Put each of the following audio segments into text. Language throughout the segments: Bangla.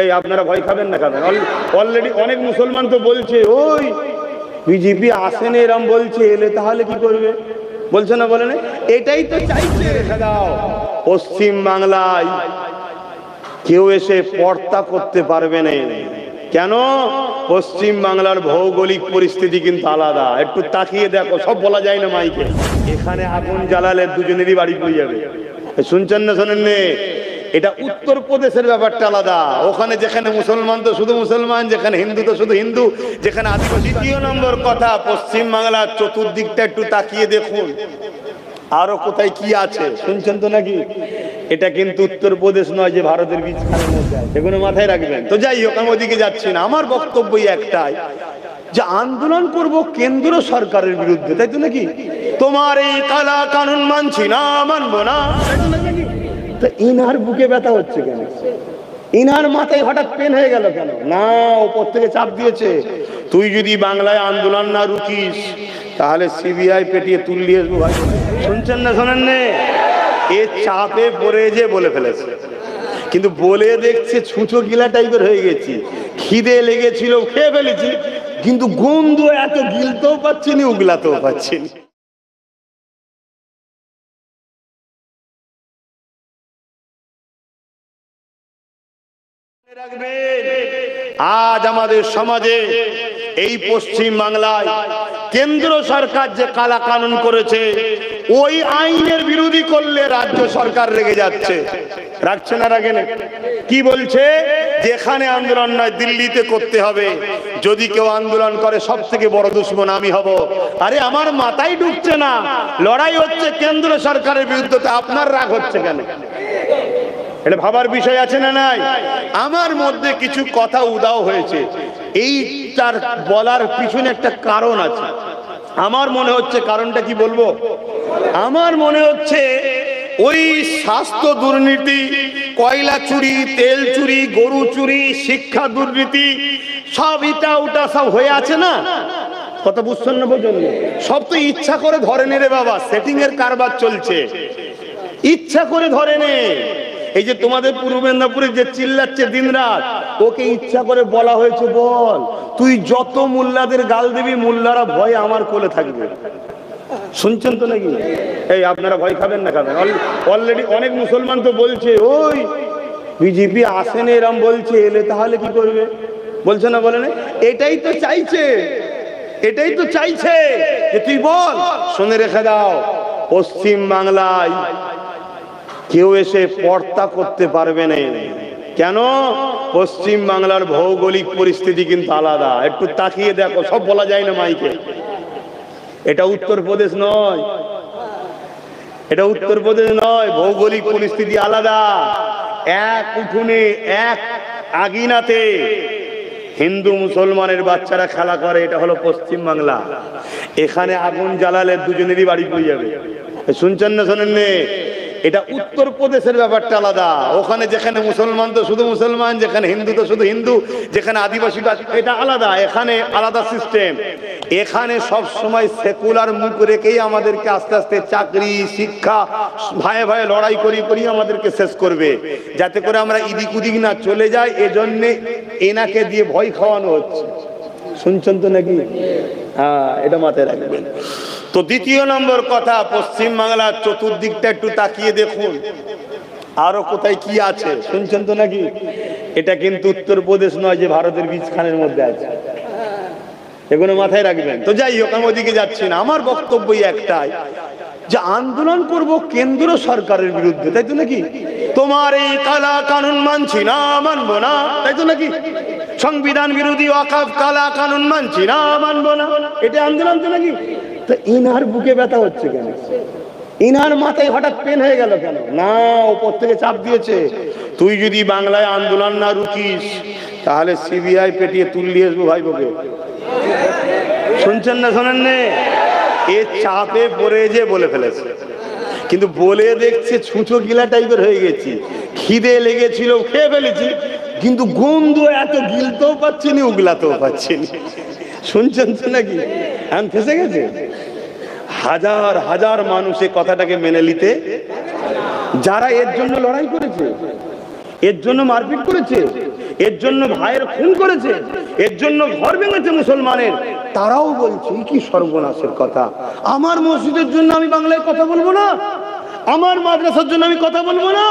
এই আপনারা ভয় খাবেন না খাবেন। অলরেডি অনেক মুসলমান তো বলছে ওই বিজেপি আসেনি, এরম বলছে, এলে তাহলে কি করবে? বলছে না, বলে না? এটাই তো চাইছে। রেখে দাও, পশ্চিম বাংলায় কেউ এসে পর্দা করতে পারবে না। কেন? পশ্চিম বাংলার ভৌগোলিক পরিস্থিতি কিন্তু আলাদা। একটু তাকিয়ে দেখো, সব বলা যায় না মাইকে। এখানে আগুন জ্বালালে দুজনেরই বাড়ি পড়ে যাবে। শুনছেন না শোনেন? এটা উত্তরপ্রদেশের ব্যাপারটা আলাদা। ওখানে যেখানে মুসলমান তো শুধু মুসলমান, যেখানে হিন্দু তো শুধু হিন্দু, যেখানে আদিবাসী। দ্বিতীয় নম্বর কথা, পশ্চিম বাংলার চতুর্দিকটা একটু তাকিয়ে দেখুন আরো কোথায় কি আছে। শুনছেন তো নাকি? এটা কিন্তু উত্তরপ্রদেশ নয় যে ভারতের বীজখানের মধ্যে আছে, এগুলো মাথায় রাখবেন। তো যাই হোক, আমি ওদিকে যাচ্ছি না। আমার বক্তব্যই একটাই, যে আন্দোলন করব কেন্দ্র সরকারের বিরুদ্ধে, তাই তো নাকি? তোমার এই কালা কানুন মানছি না, মানবো না, তাই তো নাকি? তো ইনার বুকে ব্যথা হচ্ছে কেন? ইনার মাথায় হঠাৎ পেন হয়ে গেল কেন? না, উপর থেকে চাপ দিয়েছে, তুই যদি বাংলায় আন্দোলন না রুকিস তাহলে সিবিআই পেটিয়ে তুললিয়ে আসবো। ভাই শুনছেন না শোনেন? এ চাপে পড়ে যে বলে ফেলেছে, কিন্তু বলে দেখছে ছুঁচো গিলা টাইপের হয়ে গেছি, খিদে লেগেছিল খেয়ে ফেলেছি, কিন্তু গন্ধ এত গিলতেও পাচ্ছি না, উগলাতেও পাচ্ছি না। আজ আমাদের সমাজে এই পশ্চিম বাংলায় কেন্দ্র সরকার যে কালা কানুন করেছে, ওই আইনের বিরোধী করলে রাজ্য সরকার রেগে যাচ্ছে। রাখছে না, রাখে না? কি বলছে? যেখানে আন্দোলন নয় দিল্লিতে করতে হবে, যদি কেউ আন্দোলন করে সব থেকে বড় দুশ্মন আমি হব। আরে আমার মাথায় ঢুকছে না, লড়াই হচ্ছে কেন্দ্র সরকারের বিরুদ্ধে, তো আপনার রাগ হচ্ছে কেন? এটা ভাবার বিষয় আছে না নাই? আমার মধ্যে কিছু কথা উদাও হয়েছে, এইটার বলার পিছনে একটা কারণ আছে। আমার মনে হচ্ছে, কারণটা কি বলবো? আমার মনে হচ্ছে ওই স্বাস্থ্য দুর্নীতি, কয়লা চুরি, তেল চুরি, গরু চুরি, শিক্ষা দুর্নীতি, সব ইটা উটা সব হয়ে আছে না? কথা বুঝছেন না? বোঝেন? সব তো ইচ্ছা করে ধরে নে রে বাবা, সেটিং এর কারবার চলছে, ইচ্ছা করে ধরে নে। এই যে তোমাদের পূর্ব মেদিনীপুরে যে চিল্লাচ্ছে দিন রাত, ওকে ইচ্ছা করে বলা হয়েছে, বল তুই যত মোল্লাদের গাল দিবি, মোল্লারা ভয়ে আমার কোলে থাকবে। শুনছেন তো নাকি? এই আপনারা ভয় খাবেন না খাবেন। অলরেডি অনেক মুসলমান তো বলছে ওই বিজেপি আসেনি, এরম বলছে, এলে তাহলে কি করবে? বলছে না, বলে না? এটাই তো চাইছে, এটাই তো চাইছে যে তুই বল। শুনে রেখে দাও, পশ্চিম বাংলায় কেউ এসে পর্দা করতে পারবে না। কেন? পশ্চিম বাংলার ভৌগোলিক পরিস্থিতি কিন্তু আলাদা। একটু তাকিয়ে দেখো, সব বলা যায় না মাইকে। এটা উত্তরপ্রদেশ নয়, এটা উত্তরপ্রদেশ নয়, ভৌগোলিক পরিস্থিতি আলাদা। এক উঠোনে, এক আগিনাতে হিন্দু মুসলমানের বাচ্চারা খেলা করে, এটা হলো পশ্চিম বাংলা। এখানে আগুন জ্বালালে দুজনেরই বাড়ি পড়ে যাবে। শুনছেন না শোনেন? এটা উত্তরপ্রদেশের ব্যাপারটা আলাদা। ওখানে যেখানে মুসলমান তো শুধু মুসলমান, যেখানে হিন্দু তো শুধু হিন্দু, যেখানে আদিবাসী, এটা আলাদা। এখানে আলাদা সিস্টেম। এখানে সব সময় সেকুলার মুখ রেখেই আমাদেরকে আস্তে আস্তে চাকরি, শিক্ষা, ভাইয়ে ভাইয়ে লড়াই করি করি আমাদেরকে শেষ করবে, যাতে করে আমরা ইদিক উদিক না চলে যাই। এজন্যে এনাকে দিয়ে ভয় খাওয়ানো হচ্ছে। শুনছেন তো নাকি? হ্যাঁ, এটা মাথায় রাখবেন। তো দ্বিতীয় নম্বর কথা, পশ্চিম বাংলার চতুর্দিকটা একটু তাকিয়ে দেখুন আরো কোথায় কি আছে। শুনছেন তো নাকি? এটা কিন্তু উত্তরপ্রদেশ নয় যে ভারতের বীজখানের মধ্যে আছে, এগুলো মাথায় রাখবেন। তো যাই হোক, আমি ওদিকে যাচ্ছি না। আমার বক্তব্যই একটাই, যে আন্দোলন করব কেন্দ্র সরকারের বিরুদ্ধে, তাই তো নাকি? তোমার এই কালা কানুন মানছি না, মানবো না, তাই তো নাকি? সংবিধান বিরোধী ওয়াকফ কালা কানুন মানছি না, মানবো না, এটা আন্দোলন তো নাকি? তো ইনার বুকে ব্যথা হচ্ছে কেন? ইনার মাথায় হঠাৎ পেন হয়ে গেল কেন? না, উপর থেকে চাপ দিয়েছে, তুই যদি বাংলায় আন্দোলন না রুকিস তাহলে সিবিআই পেটিয়ে তুললিয়ে আসবো ভাই বকে। শুনছেন না শোনেন? এ চাপে পড়ে যে বলে ফেলেছে, কিন্তু বলে দেখছে ছুঁচো গিলা টাইপের হয়ে গেছি, খিদে লেগেছিল খেয়ে ফেলেছি, কিন্তু গন্ধ এত গিলতেও পাচ্ছি না, উগলাতেও পাচ্ছি না। শুনছেন তো নাকি? এখন ফেসে গেছে। হাজার হাজার মানুষ এই কথাটাকে মেনে নিতে, যারা এর জন্য লড়াই করেছে, এর জন্য মারপিট করেছে, এর জন্য ভাইয়ের খুন করেছে, এর জন্য ঘর ভেঙেছে মুসলমানের, তারাও বলছে কি সর্বনাশের কথা, আমার মসজিদের জন্য আমি বাংলায় কথা বলবো না, আমার মাদ্রাসার জন্য আমি কথা বলবো না।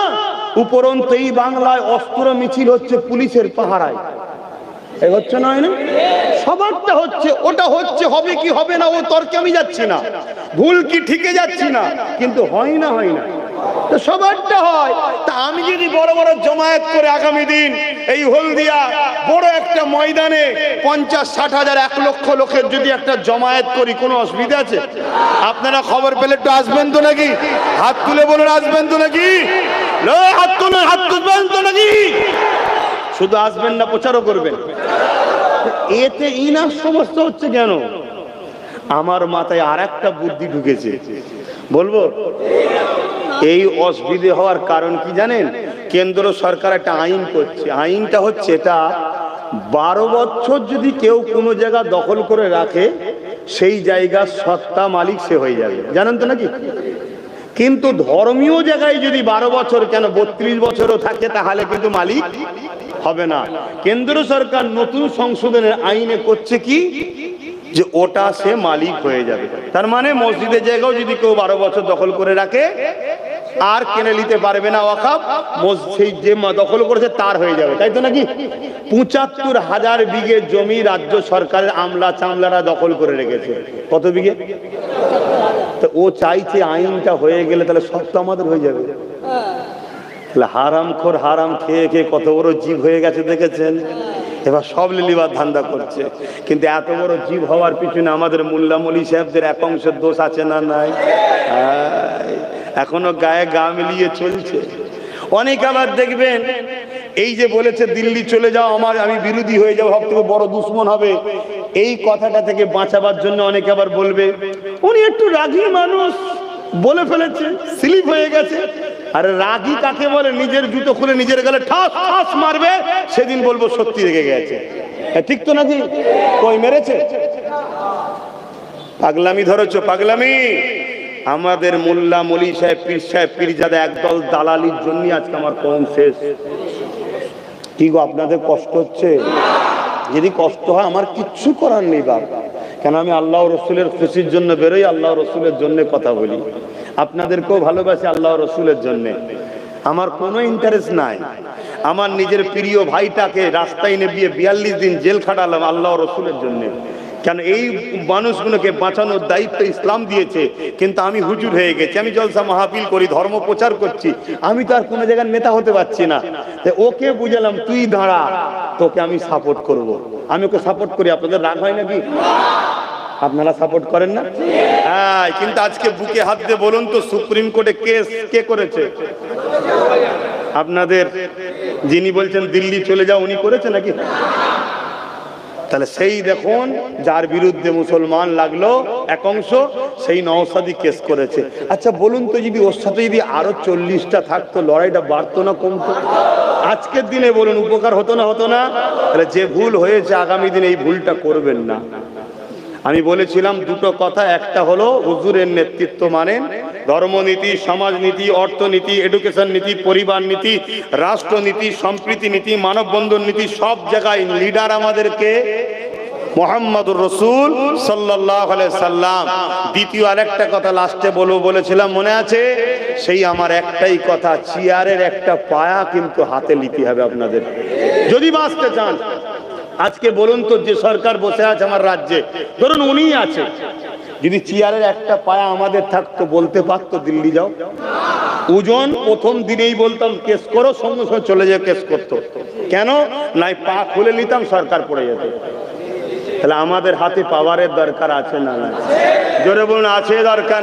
উপরন্তু এই বাংলায় অস্ত্র মিছিল হচ্ছে পুলিশের পাহারায়, এই হচ্ছে না, হয় না? সবারটা হচ্ছে, ওটা হচ্ছে, হবে কি হবে না ও তর্কে আমি যাচ্ছি না, ভুল কি ঠিকে যাচ্ছি না, কিন্তু হয় না, হয় না, তো সবারটা হয়। তা আমি যদি বড় বড় জমায়েত করে আগামী দিন এই হলদিয়া বড় একটা ময়দানে 50-60 হাজার 1 লক্ষ লোকের যদি একটা জমায়েত করি, কোনো অসুবিধা আছে? আপনারা খবর পেলে একটু আসবেন তো নাকি? হাত তুলে বলুন, আসবেন তো নাকি? হাত তুলে, হাত তুলবেন তো নাকি? শুধু আসবেন না, প্রচারও করবেন। এতে ইনার সমস্যা হচ্ছে কেন? আমার মাথায় আর একটা বুদ্ধি ঢুকেছে, বলবো? এই অসুবিধে হওয়ার কারণ কি জানেন? কেন্দ্র সরকার একটা আইন করছে, আইনটা হচ্ছে এটা, 12 বছর যদি কেউ কোনো জায়গা দখল করে রাখে, সেই জায়গার সত্তা মালিক সে হয়ে যাবে, জানেন তো নাকি? কিন্তু ধর্মীয় জায়গায় যদি 12 বছর কেন 32 বছরও থাকে, তাহলে কিন্তু মালিক হবে না। কেন্দ্র সরকার নতুন সংশোধনের আইনে করছে কি, যে ওটা সে মালিক হয়ে যাবে। তার মানে মসজিদের জায়গাও যদি কেউ 12 বছর দখল করে রাখে, আর কিনে নিতে পারবে না ওয়াকফ, সেই যে দখল করেছে তার হয়ে যাবে, তাই তো নাকি? 75,000 বিঘে জমি রাজ্য সরকারের আমলা চামলারা দখল করে রেখেছে। কত বিঘে? তো ও চাইছে আইনটা হয়ে গেলে তাহলে সব তো আমাদের হয়ে যাবে। হারামখোর হারাম খেয়ে খেয়ে কত বড় জীব হয়ে গেছে দেখেছেন? এবার সব লিলিবার ধান্দা করছে। কিন্তু এত বড় জীব হওয়ার পিছনে আমাদের মোল্লা মৌলী সাহেবদের এক অংশের দোষ আছে না নাই? এখনো গায়ে গা মিলিয়ে চলছে। অনেক আবার দেখবেন এই যে বলেছে দিল্লি চলে যাও, আমি বিরোধী হয়ে যাবো, সব থেকে বড় দুশ্মন হবে, এই কথাটা থেকে বাঁচাবার জন্য অনেকে আবার বলবে উনি একটু রাগী মানুষ, বলে ফেলেছে, স্লিপ হয়ে গেছে। আরে রাগী কাকে বলে? নিজের জুতো খুলে নিজের গালে ঠাস ঠাস মারবে, সেদিন বলবো সত্যি রেগে গেছে। ঠিক তো নাকি? কই মেরেছে? পাগলামি ধরেছো, পাগলামি। আমাদের মোল্লা মৌলী সাহেব, পীর সাহেব, পীরজাদা একদল দালালির জন্য আজকে আমার কম শেষ। কি গো, আপনাদের কষ্ট হচ্ছে? যদি কষ্ট হয় আমার কিচ্ছু করার নেই বাপ, কেন আমি আল্লাহ রসুলের খুশির জন্য বেরোই, আল্লাহ রসুলের জন্য কথা বলি, আপনাদেরকেও ভালোবাসি আল্লাহ রসুলের জন্য। আমার কোনো ইন্টারেস্ট নাই। আমার নিজের প্রিয় ভাইটাকে রাস্তায় নেবিয়ে 42 দিন জেল খাটালাম আল্লাহ রসুলের জন্য। কেন? এই মানুষগুলোকে বাঁচানোর দায়িত্ব ইসলাম দিয়েছে, কিন্তু আমি হুজুর হয়ে গেছি, আমি জলসা মাহফিল করি, ধর্ম প্রচার করছি, আমি তো আর কোনো জায়গার নেতা হতে পারছি না। ওকে বুঝালাম তুই দাঁড়া, তোকে আমি সাপোর্ট করব। আমি ওকে সাপোর্ট করি, আপনাদের রাগ হয় নাকি? আপনারা সাপোর্ট করেন না? হ্যাঁ, কিন্তু আজকে বুকে হাত দিয়ে বলুন তো, সুপ্রিম কোর্টে কেস কে করেছে? আপনাদের যিনি বলছেন দিল্লি চলে যাও, উনি করেছে নাকি? তাহলে সেই দেখুন, যার বিরুদ্ধে মুসলমান লাগলো এক অংশ, সেই নওশাদি কেস করেছে। আচ্ছা বলুন তো, যদি ওর সাথে যদি আরো 40টা থাকতো, লড়াইটা বাড়তো না কমতো? আজকের দিনে বলুন উপকার হতো না, হতো না? তাহলে যে ভুল হয়েছে আগামী দিনে এই ভুলটা করবেন না। আমি বলেছিলাম দুটো কথা, একটা হলো হুজুরের নেতৃত্ব মানেন, ধর্মনীতি, সমাজনীতি, অর্থনীতি, এডুকেশন নীতি, পরিবার নীতি, রাষ্ট্রনীতি, সম্প্রীতি নীতি, মানববন্ধন নীতি, সব জায়গায় লিডার আমাদেরকে মুহাম্মদুর রাসূল সাল্লাল্লাহু আলাইহি সাল্লাম। দ্বিতীয় আরেকটা কথা লাস্টে বলেছিলাম, মনে আছে? সেই আমার একটাই কথা, চেয়ারের একটা পায়া কিন্তু হাতে নিতে হবে আপনাদের যদি বাঁচতে চান। আজকে বলুন তো, যে সরকার বসে আছে আমার রাজ্যে, ধরুন উনিই আছে, যদি চেয়ারের একটা পায়া আমাদের থাকতো, বলতে পারতো দিল্লি যাও? ওজন প্রথম দিনেই বলতাম কেস করো, সঙ্গে সঙ্গে চলে যেয়ে কেস করতো। কেন? নাই পা খুলে নিতাম, সরকার পড়ে যেত। তাহলে আমাদের হাতে পাওয়ারের দরকার আছে না? জোরে বলুন, আছে দরকার।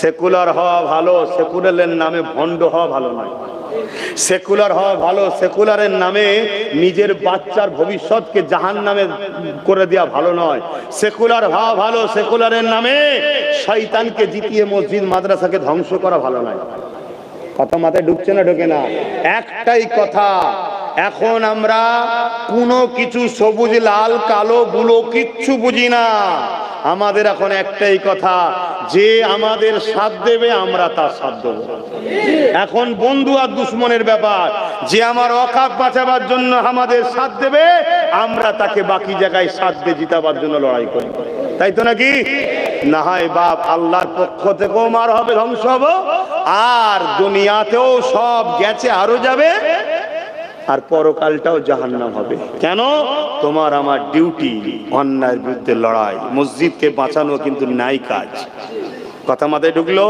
সেকুলার হওয়া ভালো, সেকুলারের নামে ভণ্ড হওয়া ভালো নয়। সেকুলার হওয়া ভালো, সেকুলারের নামে নিজের বাচ্চার ভবিষ্যৎকে জাহান্নামে করে দেওয়া ভালো নয়। সেকুলার হওয়া ভালো, সেকুলারের নামে শয়তানকে জিতিয়ে মসজিদ মাদ্রাসাকে ধ্বংস করা ভালো নয়। কথা মাথায় ঢুকছে না? ঢোকে না? একটাই কথা, এখন আমরা কোনো কিছু সবুজ লাল কালো বুলো কিচ্ছু বুঝি না। আমাদের এখন একটাই কথা, যে আমাদের সাথ দেবে আমরা তার সাথ দেবো। এখন বন্ধু আর দুশ্মনের ব্যাপার। যে আমার অকাপ বাঁচাবার জন্য আমাদের সাথ দেবে, আমরা তাকে বাকি জায়গায় সাথ দিয়ে জিতাবার জন্য লড়াই করি, তাই তো নাকি? না হয় বাপ আল্লাহর পক্ষ থেকেও মার হবে, ধ্বংস হবে, আর দুনিয়াতেও সব গেছে, আরো যাবে, আর পরকালটাও জাহান্নাম হবে। কেন? তোমার আমার ডিউটি অন্যায়ের বিরুদ্ধে লড়াই, মসজিদকে বাঁচানো কিন্তু নাই কাজ। কথা মাথায় ঢুকলো?